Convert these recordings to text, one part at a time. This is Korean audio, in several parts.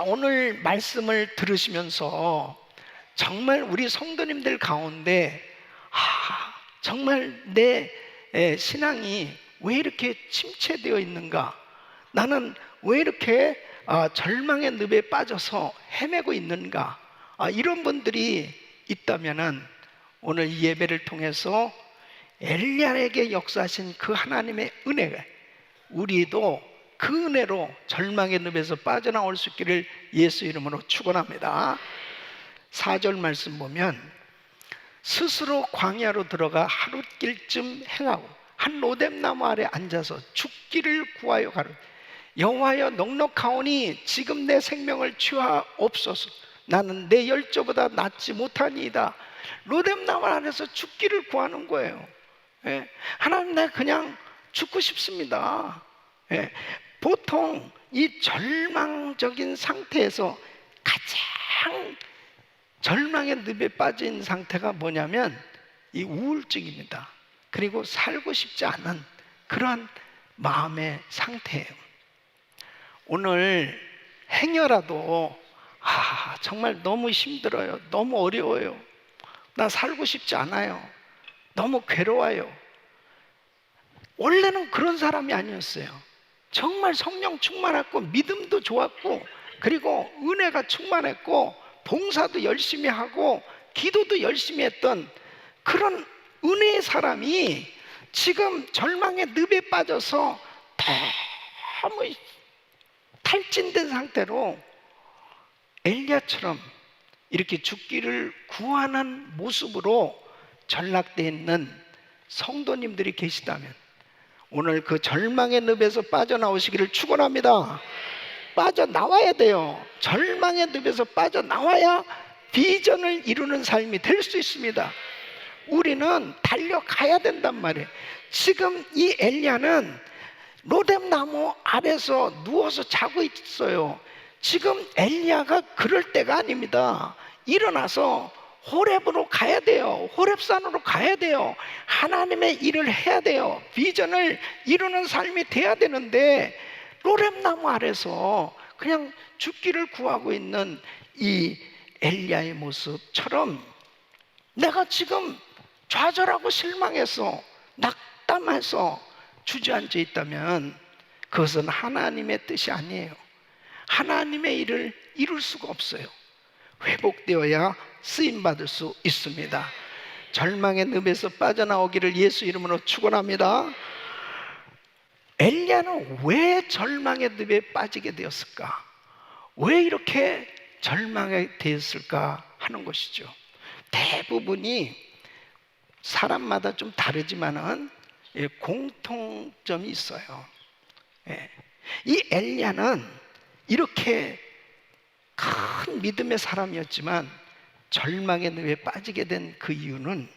오늘 말씀을 들으시면서 정말 우리 성도님들 가운데 정말 내 신앙이 왜 이렇게 침체되어 있는가, 나는 왜 이렇게 절망의 늪에 빠져서 헤매고 있는가, 이런 분들이 있다면은 오늘 이 예배를 통해서 엘리야에게 역사하신 그 하나님의 은혜가 우리도 그 은혜로 절망의 늪에서 빠져나올 수 있기를 예수 이름으로 축원합니다. 4절 말씀 보면 스스로 광야로 들어가 하룻길쯤 행하고 한 로뎀나무 아래 앉아서 죽기를 구하여 가로되 여호와여 넉넉하오니 지금 내 생명을 취하옵소서. 나는 내 열조보다 낫지 못하니이다. 로뎀나무 아래서 죽기를 구하는 거예요. 하나님, 나 그냥 죽고 싶습니다. 보통 이 절망적인 상태에서 가장 절망의 늪에 빠진 상태가 뭐냐면 이 우울증입니다. 그리고 살고 싶지 않은 그러한 마음의 상태예요. 오늘 행여라도 정말 너무 힘들어요, 너무 어려워요, 나 살고 싶지 않아요, 너무 괴로워요. 원래는 그런 사람이 아니었어요. 정말 성령 충만했고 믿음도 좋았고 그리고 은혜가 충만했고 봉사도 열심히 하고 기도도 열심히 했던 그런 은혜의 사람이 지금 절망의 늪에 빠져서 너무 탈진된 상태로 엘리야처럼 이렇게 죽기를 구하는 모습으로 전락되어 있는 성도님들이 계시다면 오늘 그 절망의 늪에서 빠져나오시기를 축원합니다. 빠져나와야 돼요. 절망의 늪에서 빠져나와야 비전을 이루는 삶이 될 수 있습니다. 우리는 달려가야 된단 말이에요. 지금 이 엘리야는 로뎀나무 아래서 누워서 자고 있어요. 지금 엘리야가 그럴 때가 아닙니다. 일어나서 호렙으로 가야 돼요. 호렙산으로 가야 돼요. 하나님의 일을 해야 돼요. 비전을 이루는 삶이 돼야 되는데 로뎀나무 아래서 그냥 죽기를 구하고 있는 이 엘리야의 모습처럼 내가 지금 좌절하고 실망해서 낙담해서 주저앉아 있다면 그것은 하나님의 뜻이 아니에요. 하나님의 일을 이룰 수가 없어요. 회복되어야 쓰임받을 수 있습니다. 절망의 늪에서 빠져나오기를 예수 이름으로 축원합니다. 엘리야는 왜 절망의 늪에 빠지게 되었을까? 왜 이렇게 절망에 되었을까 하는 것이죠. 대부분이 사람마다 좀 다르지만은 공통점이 있어요. 이 엘리야는 이렇게 큰 믿음의 사람이었지만 절망의 늪에 빠지게 된 그 이유는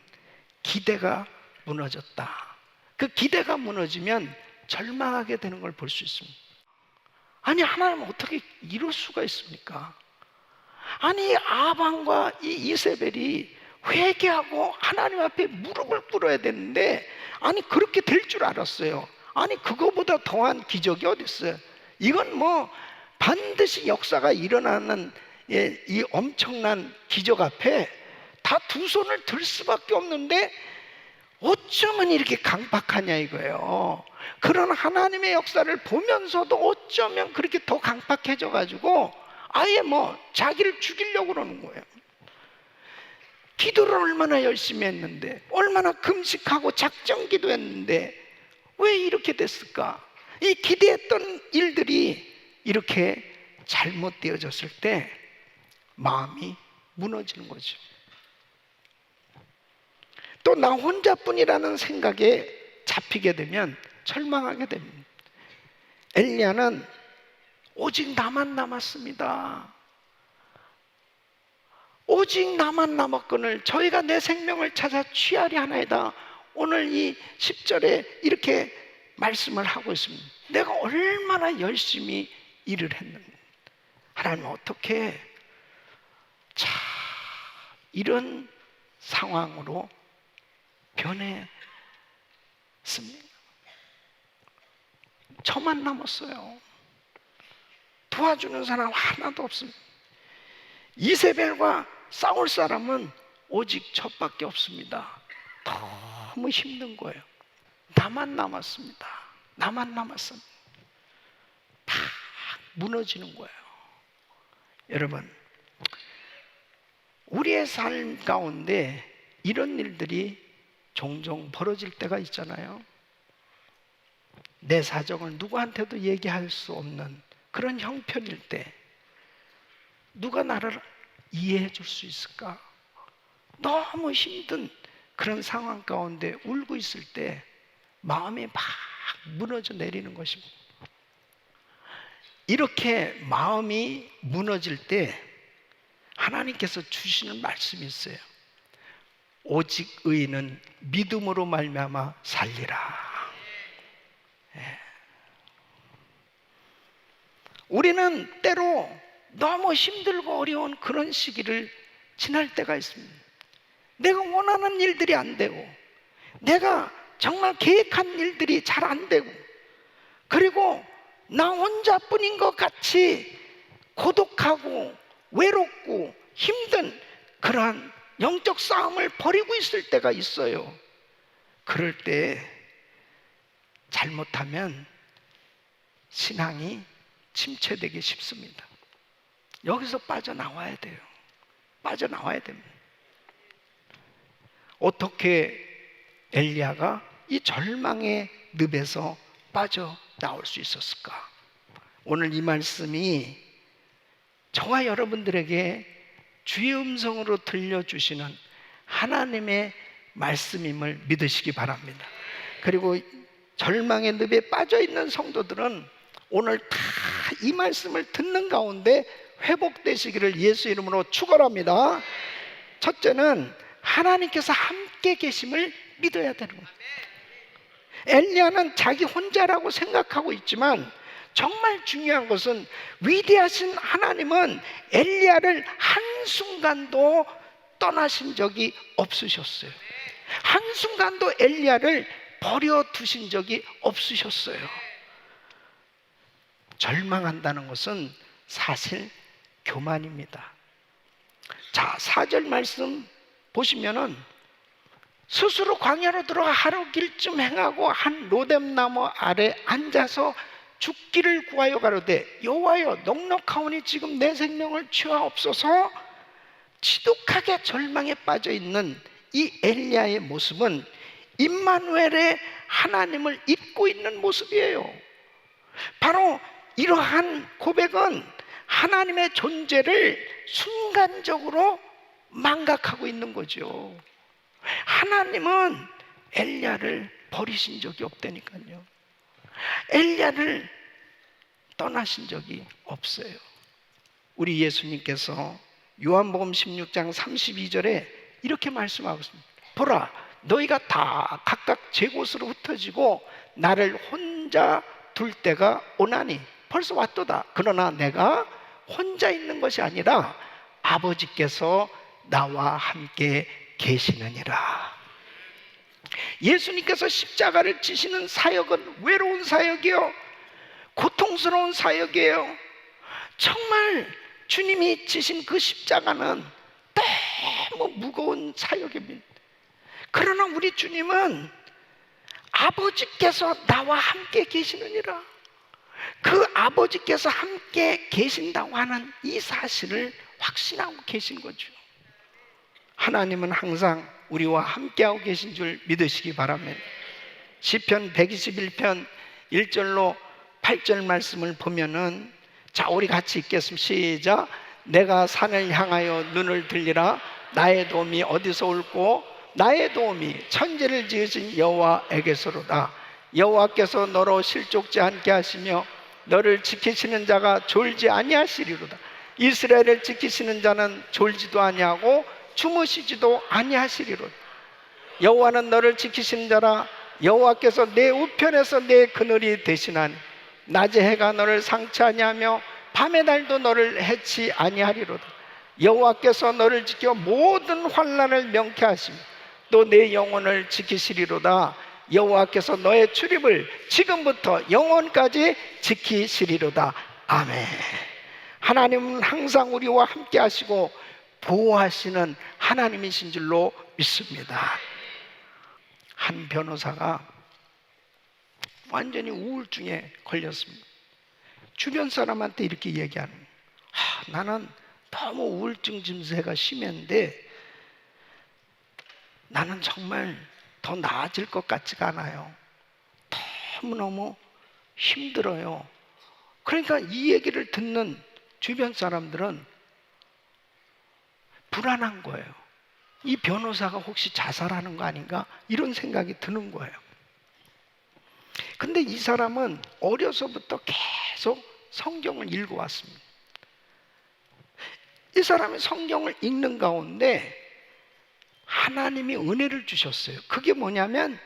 기대가 무너졌다. 그 기대가 무너지면 절망하게 되는 걸 볼 수 있습니다. 아니, 하나님은 어떻게 이럴 수가 있습니까? 아니, 아방과 이 이세벨이 회개하고 하나님 앞에 무릎을 꿇어야 되는데 아니 그렇게 될 줄 알았어요. 아니 그거보다 더한 기적이 어디 있어요? 이건 뭐 반드시 역사가 일어나는 이 엄청난 기적 앞에 다 두 손을 들 수밖에 없는데 어쩌면 이렇게 강박하냐 이거예요. 그런 하나님의 역사를 보면서도 어쩌면 그렇게 더 강박해져 가지고 아예 뭐 자기를 죽이려고 그러는 거예요. 기도를 얼마나 열심히 했는데, 얼마나 금식하고 작정 기도했는데 왜 이렇게 됐을까? 이 기대했던 일들이 이렇게 잘못되어졌을 때 마음이 무너지는 거죠. 또 나 혼자뿐이라는 생각에 잡히게 되면 절망하게 됩니다. 엘리야는 오직 나만 남았습니다. 오직 나만 남았거늘 저희가 내 생명을 찾아 취하리 하나이다. 오늘 이 10절에 이렇게 말씀을 하고 있습니다. 내가 얼마나 열심히 일을 했는가. 하나님 어떻게 참 이런 상황으로 변했습니까? 저만 남았어요. 도와주는 사람 하나도 없습니다. 이세벨과 싸울 사람은 오직 저밖에 없습니다. 너무 힘든 거예요. 나만 남았습니다. 나만 남았습니다. 다 무너지는 거예요. 여러분, 우리의 삶 가운데 이런 일들이 종종 벌어질 때가 있잖아요. 내 사정을 누구한테도 얘기할 수 없는 그런 형편일 때 누가 나를 이해해 줄 수 있을까? 너무 힘든 그런 상황 가운데 울고 있을 때 마음이 막 무너져 내리는 것입니다. 이렇게 마음이 무너질 때 하나님께서 주시는 말씀이 있어요. 오직 의인은 믿음으로 말미암아 살리라. 우리는 때로 너무 힘들고 어려운 그런 시기를 지날 때가 있습니다. 내가 원하는 일들이 안 되고, 내가 정말 계획한 일들이 잘 안 되고, 그리고 나 혼자뿐인 것 같이 고독하고 외롭고 힘든 그러한 영적 싸움을 벌이고 있을 때가 있어요. 그럴 때 잘못하면 신앙이 침체되기 쉽습니다. 여기서 빠져나와야 돼요. 빠져나와야 됩니다. 어떻게 엘리야가 이 절망의 늪에서 빠져나올 수 있었을까? 오늘 이 말씀이 저와 여러분들에게 주의 음성으로 들려주시는 하나님의 말씀임을 믿으시기 바랍니다. 그리고 절망의 늪에 빠져있는 성도들은 오늘 다 이 말씀을 듣는 가운데 회복되시기를 예수 이름으로 축원합니다. 첫째는 하나님께서 함께 계심을 믿어야 되는 거예요. 엘리야는 자기 혼자라고 생각하고 있지만 정말 중요한 것은 위대하신 하나님은 엘리야를 한순간도 떠나신 적이 없으셨어요. 한순간도 엘리야를 버려두신 적이 없으셨어요. 절망한다는 것은 사실 교만입니다. 자, 4절 말씀 보시면은 스스로 광야로 들어가 하루 길쯤 행하고 한 로뎀나무 아래 앉아서 죽기를 구하여 가로되 여호와여 넉넉하오니 지금 내 생명을 취하옵소서. 지독하게 절망에 빠져 있는 이 엘리야의 모습은 임마누엘의 하나님을 잊고 있는 모습이에요. 바로 이러한 고백은 하나님의 존재를 순간적으로 망각하고 있는 거죠. 하나님은 엘리야를 버리신 적이 없다니까요. 엘리야를 떠나신 적이 없어요. 우리 예수님께서 요한복음 16장 32절에 이렇게 말씀하고 있습니다. 보라, 너희가 다 각각 제 곳으로 흩어지고 나를 혼자 둘 때가 오나니 벌써 왔도다. 그러나 내가 혼자 있는 것이 아니라 아버지께서 나와 함께 계시느니라. 예수님께서 십자가를 지시는 사역은 외로운 사역이요, 고통스러운 사역이에요. 정말 주님이 지신 그 십자가는 너무 무거운 사역입니다. 그러나 우리 주님은 아버지께서 나와 함께 계시느니라, 그 아버지께서 함께 계신다고 하는 이 사실을 확신하고 계신 거죠. 하나님은 항상 우리와 함께하고 계신 줄 믿으시기 바랍니다. 시편 121편 1절로 8절 말씀을 보면은, 자, 우리 같이 읽겠습니다. 시작. 내가 산을 향하여 눈을 들리라. 나의 도움이 어디서 올꼬? 나의 도움이 천지를 지으신 여호와에게서로다. 여호와께서 너로 실족지 않게 하시며 너를 지키시는 자가 졸지 아니하시리로다. 이스라엘을 지키시는 자는 졸지도 아니하고 주무시지도 아니하시리로다. 여호와는 너를 지키시는 자라. 여호와께서 내 우편에서 내 그늘이 되시나니 낮에 해가 너를 상치 아니하며 밤의 달도 너를 해치 아니하리로다. 여호와께서 너를 지켜 모든 환난을 명쾌하시며 또 내 영혼을 지키시리로다. 여호와께서 너의 출입을 지금부터 영원까지 지키시리로다. 아멘. 하나님은 항상 우리와 함께 하시고 보호하시는 하나님이신 줄로 믿습니다. 한 변호사가 완전히 우울증에 걸렸습니다. 주변 사람한테 이렇게 얘기하는 거예요. 나는 너무 우울증 증세가 심했는데 나는 정말 더 나아질 것 같지가 않아요. 너무너무 힘들어요. 그러니까 이 얘기를 듣는 주변 사람들은 불안한 거예요. 이 변호사가 혹시 자살하는 거 아닌가? 이런 생각이 드는 거예요. 근데 이 사람은 어려서부터 계속 성경을 읽어왔습니다. 이 사람이 성경을 읽는 가운데 하나님이 은혜를 주셨어요. 그게 뭐냐면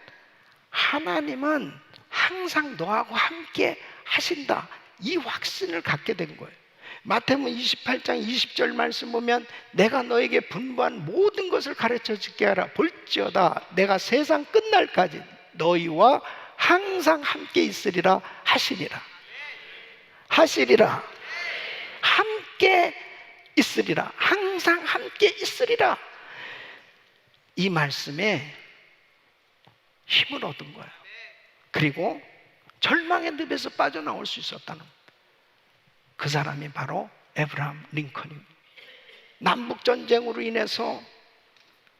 하나님은 항상 너하고 함께 하신다, 이 확신을 갖게 된 거예요. 마태복음 28장 20절 말씀 보면 내가 너에게 분부한 모든 것을 가르쳐 줄게 하라. 볼지어다 내가 세상 끝날까지 너희와 항상 함께 있으리라 하시리라. 하시리라. 함께 있으리라. 항상 함께 있으리라. 이 말씀에 힘을 얻은 거예요. 그리고 절망의 늪에서 빠져나올 수 있었다는 거예요. 그 사람이 바로 에브라함 링컨입니다. 남북전쟁으로 인해서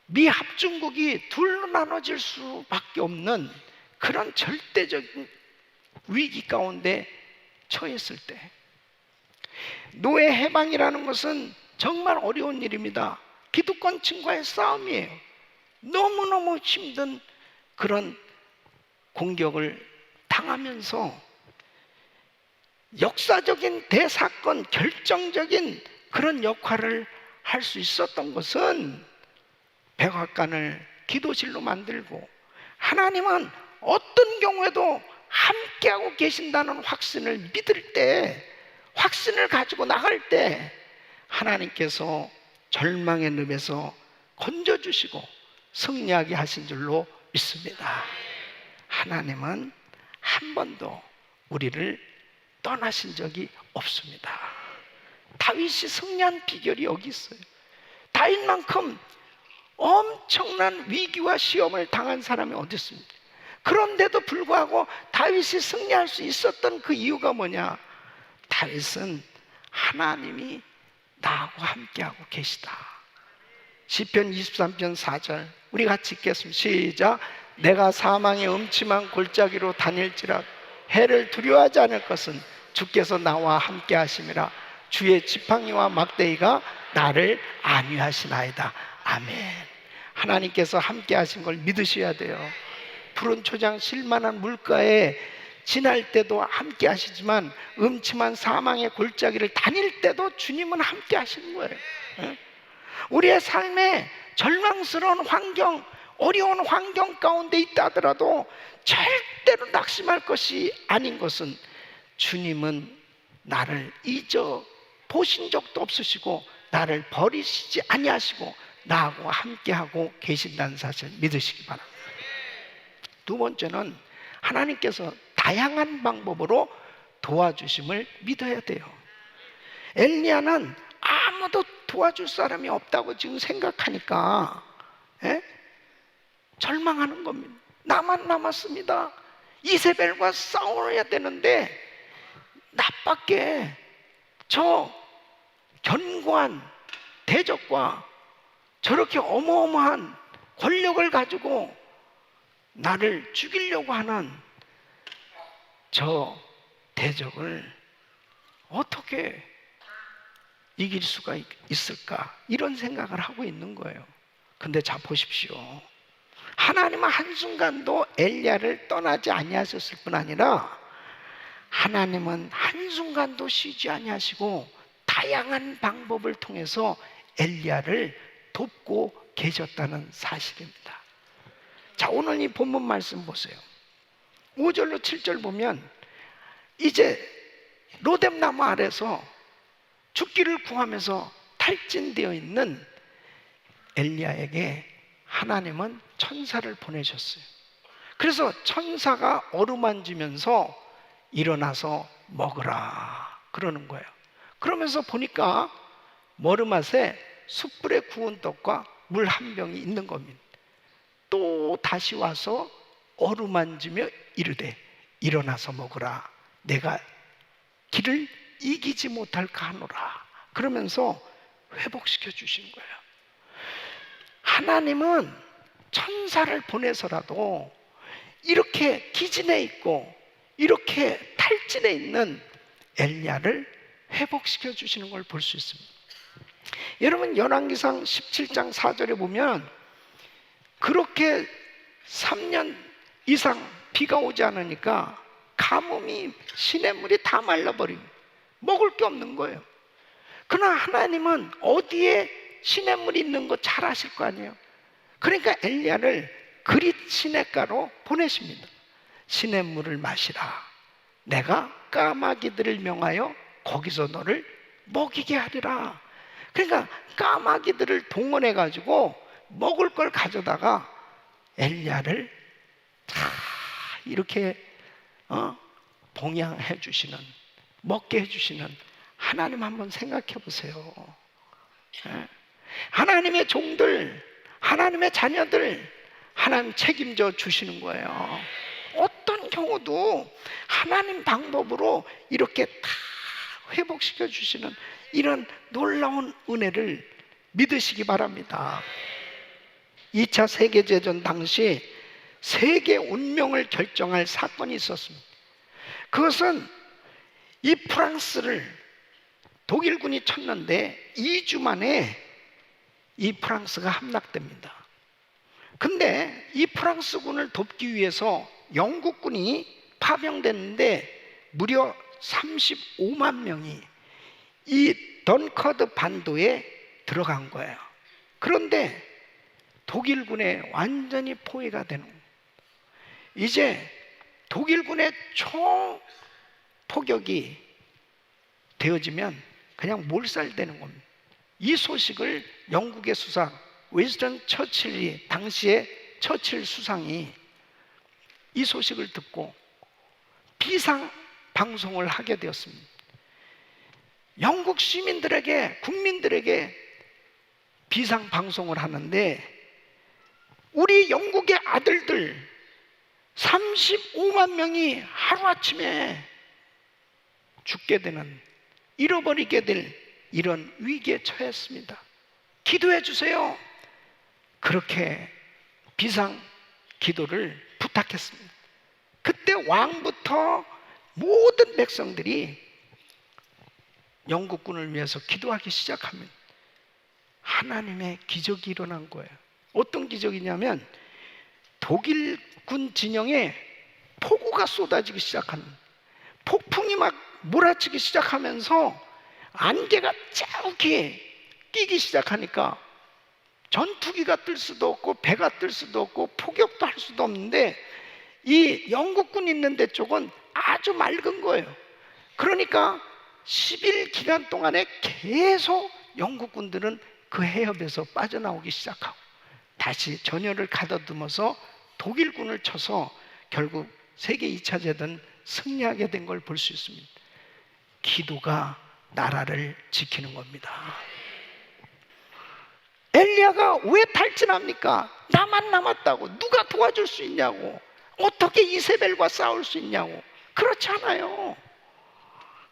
미 합중국이 둘로 나눠질 수밖에 없는 그런 절대적인 위기 가운데 처했을 때 노예 해방이라는 것은 정말 어려운 일입니다. 기득권층과의 싸움이에요. 너무너무 힘든 그런 공격을 당하면서 역사적인 대사건, 결정적인 그런 역할을 할 수 있었던 것은 백악관을 기도실로 만들고 하나님은 어떤 경우에도 함께하고 계신다는 확신을 믿을 때, 확신을 가지고 나갈 때 하나님께서 절망의 늪에서 건져주시고 승리하게 하신 줄로 믿습니다. 하나님은 한 번도 우리를 떠나신 적이 없습니다. 다윗이 승리한 비결이 여기 있어요. 다윗만큼 엄청난 위기와 시험을 당한 사람이 어디 있습니까? 그런데도 불구하고 다윗이 승리할 수 있었던 그 이유가 뭐냐? 다윗은 하나님이 나하고 함께하고 계시다. 시편 23편 4절 우리 같이 읽겠습니다. 시작. 내가 사망의 음침한 골짜기로 다닐지라도 해를 두려워하지 않을 것은 주께서 나와 함께 하심이라. 주의 지팡이와 막대기가 나를 안위하시나이다. 아멘. 하나님께서 함께 하신 걸 믿으셔야 돼요. 푸른 초장 실만한 물가에 지날 때도 함께 하시지만 음침한 사망의 골짜기를 다닐 때도 주님은 함께 하시는 거예요. 우리의 삶에 절망스러운 환경, 어려운 환경 가운데 있다 하더라도 절대로 낙심할 것이 아닌 것은 주님은 나를 잊어 보신 적도 없으시고 나를 버리시지 아니하시고 나하고 함께하고 계신다는 사실 믿으시기 바랍니다. 두 번째는 하나님께서 다양한 방법으로 도와주심을 믿어야 돼요. 엘리야는 아무도 도와줄 사람이 없다고 지금 생각하니까 절망하는 겁니다. 나만 남았습니다. 이세벨과 싸워야 되는데 나밖에 저 견고한 대적과 저렇게 어마어마한 권력을 가지고 나를 죽이려고 하는 저 대적을 어떻게 이길 수가 있을까? 이런 생각을 하고 있는 거예요. 근데 자 보십시오. 하나님은 한순간도 엘리야를 떠나지 아니하셨을 뿐 아니라 하나님은 한순간도 쉬지 아니하시고 다양한 방법을 통해서 엘리야를 돕고 계셨다는 사실입니다. 자, 오늘 이 본문 말씀 보세요. 5절로 7절 보면 이제 로뎀나무 아래서 죽기를 구하면서 탈진되어 있는 엘리야에게 하나님은 천사를 보내셨어요. 그래서 천사가 어루만지면서 일어나서 먹으라 그러는 거예요. 그러면서 보니까 머르맛에 숯불에 구운 떡과 물 한 병이 있는 겁니다. 또 다시 와서 어루만지며 이르되 일어나서 먹으라. 내가 길을 이기지 못할까 하노라. 그러면서 회복시켜 주신 거예요. 하나님은 천사를 보내서라도 이렇게 기진해 있고 이렇게 탈진해 있는 엘리야를 회복시켜 주시는 걸 볼 수 있습니다. 여러분, 열왕기상 17장 4절에 보면 그렇게 3년 이상 비가 오지 않으니까 가뭄이 시냇물이 다 말라버립니다. 먹을 게 없는 거예요. 그러나 하나님은 어디에 시냇물이 있는 거 잘 아실 거 아니에요. 그러니까 엘리야를 그릿 시냇가로 보내십니다. 시냇물을 마시라. 내가 까마귀들을 명하여 거기서 너를 먹이게 하리라. 그러니까 까마귀들을 동원해 가지고 먹을 걸 가져다가 엘리야를 다 이렇게 봉양해 주시는, 먹게 해 주시는 하나님 한번 생각해 보세요. 하나님의 종들, 하나님의 자녀들 하나님 책임져 주시는 거예요. 어떤 경우도 하나님 방법으로 이렇게 다 회복시켜 주시는 이런 놀라운 은혜를 믿으시기 바랍니다. 2차 세계대전 당시 세계 운명을 결정할 사건이 있었습니다. 그것은 이 프랑스를 독일군이 쳤는데 2주 만에 이 프랑스가 함락됩니다. 근데 이 프랑스군을 돕기 위해서 영국군이 파병됐는데 무려 35만 명이 이 던커드 반도에 들어간 거예요. 그런데 독일군에 완전히 포위가 되는 거예요. 이제 독일군의 총 포격이 되어지면 그냥 몰살되는 겁니다. 이 소식을 영국의 수상 윈스턴 처칠이, 당시에 처칠 수상이 이 소식을 듣고 비상 방송을 하게 되었습니다. 영국 시민들에게, 국민들에게 비상 방송을 하는데 우리 영국의 아들들 35만 명이 하루아침에 죽게 되는, 잃어버리게 될 이런 위기에 처했습니다. 기도해 주세요. 그렇게 비상 기도를 부탁했습니다. 그때 왕부터 모든 백성들이 영국군을 위해서 기도하기 시작하면 하나님의 기적이 일어난 거예요. 어떤 기적이냐면 독일군 진영에 폭우가 쏟아지기 시작하는, 폭풍이 막 몰아치기 시작하면서 안개가 자욱히 끼기 시작하니까 전투기가 뜰 수도 없고 배가 뜰 수도 없고 포격도 할 수도 없는데 이 영국군 있는 데 쪽은 아주 맑은 거예요. 그러니까 10일 기간 동안에 계속 영국군들은 그 해협에서 빠져나오기 시작하고 다시 전열을 가다듬어서 독일군을 쳐서 결국 세계 2차 대전 승리하게 된 걸 볼 수 있습니다. 기도가 나라를 지키는 겁니다. 엘리야가 왜 탈진합니까? 나만 남았다고. 누가 도와줄 수 있냐고. 어떻게 이세벨과 싸울 수 있냐고. 그렇지 않아요.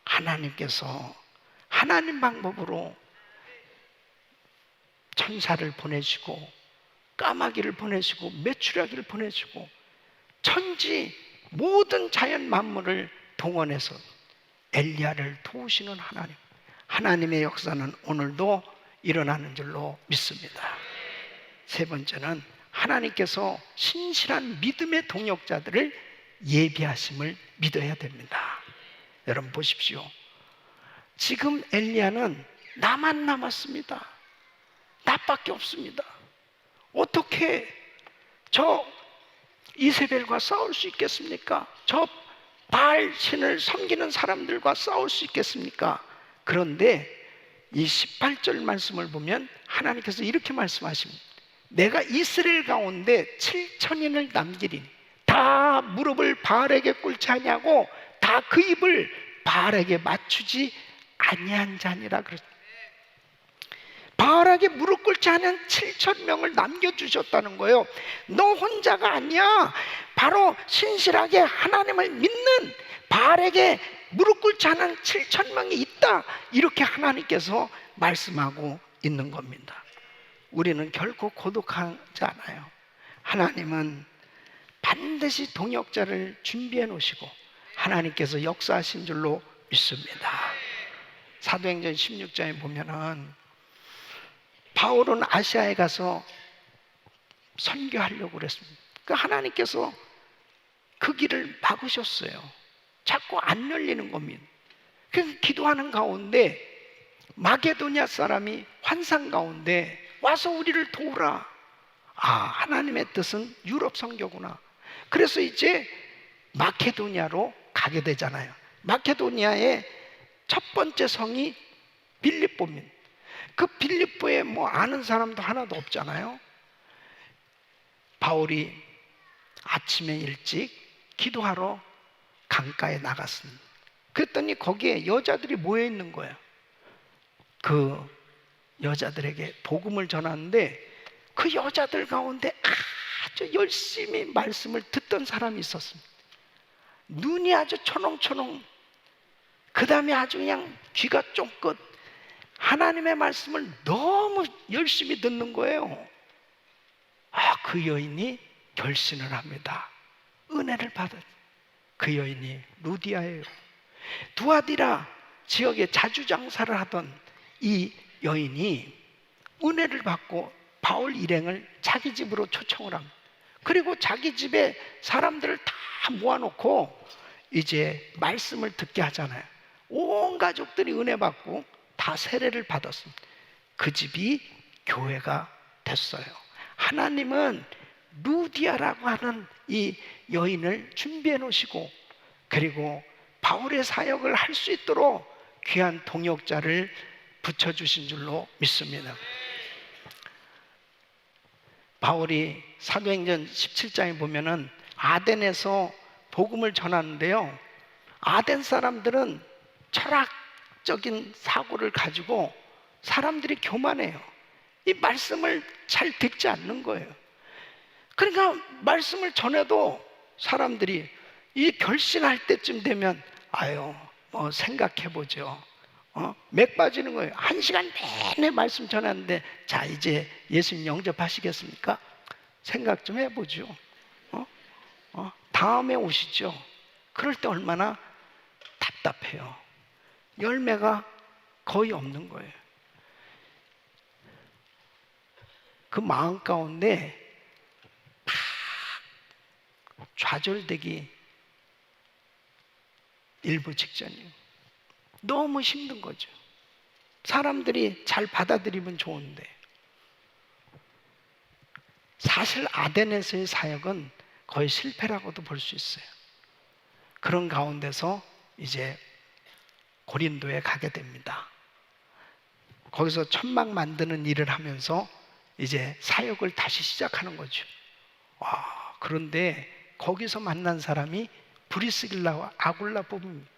하나님께서 하나님 방법으로 천사를 보내시고 까마귀를 보내시고 메추라기를 보내시고 천지 모든 자연 만물을 동원해서 엘리야를 도우시는 하나님, 하나님의 역사는 오늘도 일어나는 줄로 믿습니다. 세 번째는 하나님께서 신실한 믿음의 동역자들을 예비하심을 믿어야 됩니다. 여러분 보십시오. 지금 엘리야는 나만 남았습니다. 나밖에 없습니다. 어떻게 저 이세벨과 싸울 수 있겠습니까? 저 바알 신을 섬기는 사람들과 싸울 수 있겠습니까? 그런데 이 18절 말씀을 보면 하나님께서 이렇게 말씀하십니다. 내가 이스라엘 가운데 7천인을 남기리니 다 무릎을 바알에게 꿇지 아니하고 다 그 입을 바알에게 맞추지 아니한 자니라 그랬어요. 바알에게 무릎 꿇지 않은 7,000명을 남겨주셨다는 거예요. 너 혼자가 아니야. 바로 신실하게 하나님을 믿는 바알에게 무릎 꿇지 않은 7,000명이 있다. 이렇게 하나님께서 말씀하고 있는 겁니다. 우리는 결코 고독하지 않아요. 하나님은 반드시 동역자를 준비해 놓으시고 하나님께서 역사하신 줄로 믿습니다. 사도행전 16장에 보면은 바울은 아시아에 가서 선교하려고 그랬습니다. 그러니까 하나님께서 그 길을 막으셨어요. 자꾸 안 열리는 겁니다. 그래서 기도하는 가운데 마게도냐 사람이 환상 가운데 와서 우리를 도우라. 아, 하나님의 뜻은 유럽 선교구나. 그래서 이제 마케도냐로 가게 되잖아요. 마케도냐의 첫 번째 성이 빌립보입니다. 그 빌립보에 뭐 아는 사람도 하나도 없잖아요. 바울이 아침에 일찍 기도하러 강가에 나갔습니다. 그랬더니 거기에 여자들이 모여 있는 거예요. 그 여자들에게 복음을 전하는데 그 여자들 가운데 아주 열심히 말씀을 듣던 사람이 있었습니다. 눈이 아주 초롱초롱, 그 다음에 아주 그냥 귀가 쫑긋, 하나님의 말씀을 너무 열심히 듣는 거예요. 아, 그 여인이 결신을 합니다. 은혜를 받은 그 여인이 루디아예요. 두아디라 지역에 자주 장사를 하던 이 여인이 은혜를 받고 바울 일행을 자기 집으로 초청을 합니다. 그리고 자기 집에 사람들을 다 모아놓고 이제 말씀을 듣게 하잖아요. 온 가족들이 은혜 받고 다 세례를 받았습니다. 그 집이 교회가 됐어요. 하나님은 루디아라고 하는 이 여인을 준비해 놓으시고 그리고 바울의 사역을 할 수 있도록 귀한 동역자를 붙여주신 줄로 믿습니다. 바울이 사도행전 17장에 보면은 아덴에서 복음을 전하는데요, 아덴 사람들은 철학적인 사고를 가지고 사람들이 교만해요. 이 말씀을 잘 듣지 않는 거예요. 그러니까 말씀을 전해도 사람들이 이 결신할 때쯤 되면 아유 뭐 생각해보죠. 맥 빠지는 거예요. 1시간 내내 말씀 전하는데 자 이제 예수님 영접하시겠습니까? 생각 좀 해보죠. 다음에 오시죠. 그럴 때 얼마나 답답해요. 열매가 거의 없는 거예요. 그 마음 가운데 좌절되기 일부 직전이에요. 너무 힘든 거죠. 사람들이 잘 받아들이면 좋은데 사실 아덴에서의 사역은 거의 실패라고도 볼 수 있어요. 그런 가운데서 이제 고린도에 가게 됩니다. 거기서 천막 만드는 일을 하면서 이제 사역을 다시 시작하는 거죠. 그런데 거기서 만난 사람이 브리스길라와 아굴라 부부입니다.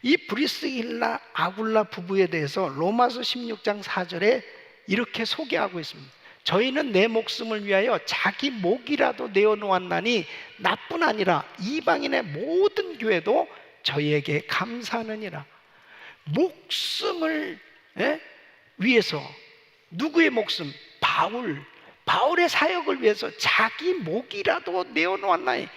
이 브리스길라 아굴라 부부에 대해서 로마서 16장 4절에 이렇게 소개하고 있습니다. 저희는 내 목숨을 위하여 자기 목이라도 내어놓았나니 나뿐 아니라 이방인의 모든 교회도 저희에게 감사하느니라. 목숨을 위해서, 누구의 목숨? 바울의 사역을 위해서 자기 목이라도 내어놓았나니,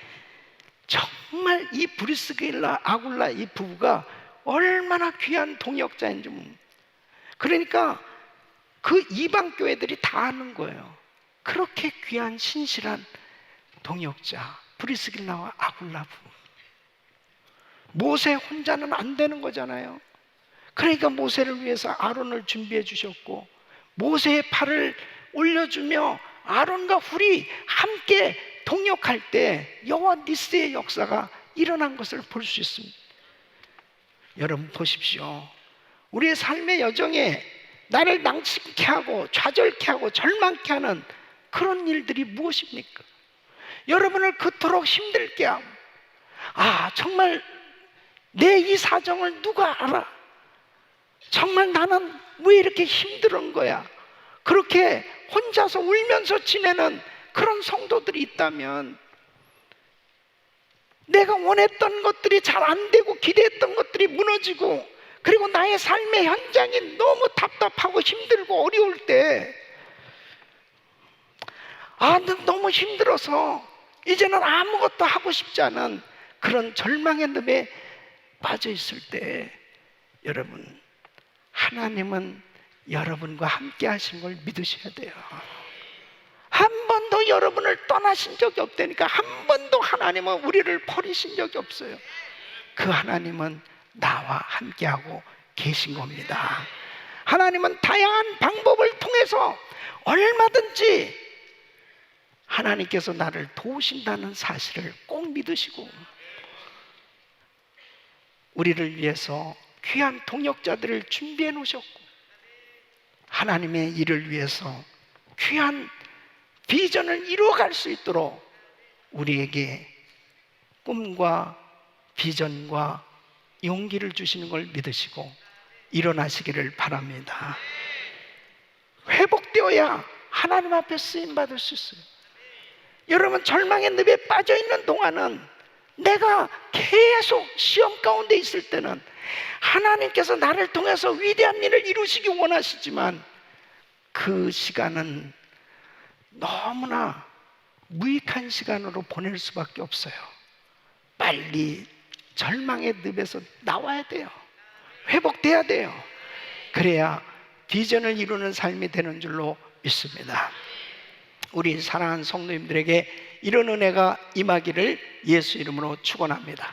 정말 이 브리스길라 아굴라 이 부부가 얼마나 귀한 동역자인지. 그러니까 그 이방 교회들이 다 아는 거예요. 그렇게 귀한 신실한 동역자 브리스길라와 아굴라 부부. 모세 혼자는 안 되는 거잖아요. 그러니까 모세를 위해서 아론을 준비해 주셨고, 모세의 팔을 올려주며 아론과 훌이 함께 동역할 때 여호와 니스의 역사가 일어난 것을 볼 수 있습니다. 여러분 보십시오. 우리의 삶의 여정에 나를 낭심케 하고 좌절케 하고 절망케 하는 그런 일들이 무엇입니까? 여러분을 그토록 힘들게 하고, 정말 내 이 사정을 누가 알아? 정말 나는 왜 이렇게 힘든 거야? 그렇게 혼자서 울면서 지내는 그런 성도들이 있다면, 내가 원했던 것들이 잘 안 되고 기대했던 것들이 무너지고, 그리고 나의 삶의 현장이 너무 답답하고 힘들고 어려울 때, 너무 힘들어서 이제는 아무것도 하고 싶지 않은 그런 절망의 늪에 빠져 있을 때, 여러분, 하나님은 여러분과 함께 하신 걸 믿으셔야 돼요. 한 번도 여러분을 떠나신 적이 없다니까. 한 번도 하나님은 우리를 버리신 적이 없어요. 그 하나님은 나와 함께하고 계신 겁니다. 하나님은 다양한 방법을 통해서 얼마든지 하나님께서 나를 도우신다는 사실을 꼭 믿으시고, 우리를 위해서 귀한 동역자들을 준비해 놓으셨고, 하나님의 일을 위해서 귀한 비전을 이루어갈 수 있도록 우리에게 꿈과 비전과 용기를 주시는 걸 믿으시고 일어나시기를 바랍니다. 회복되어야 하나님 앞에 쓰임받을 수 있어요. 여러분, 절망의 늪에 빠져 있는 동안은, 내가 계속 시험 가운데 있을 때는 하나님께서 나를 통해서 위대한 일을 이루시기 원하시지만, 그 시간은 너무나 무익한 시간으로 보낼 수밖에 없어요. 빨리 절망의 늪에서 나와야 돼요. 회복돼야 돼요. 그래야 비전을 이루는 삶이 되는 줄로 믿습니다. 우리 사랑하는 성도님들에게 이런 은혜가 임하기를 예수 이름으로 축원합니다.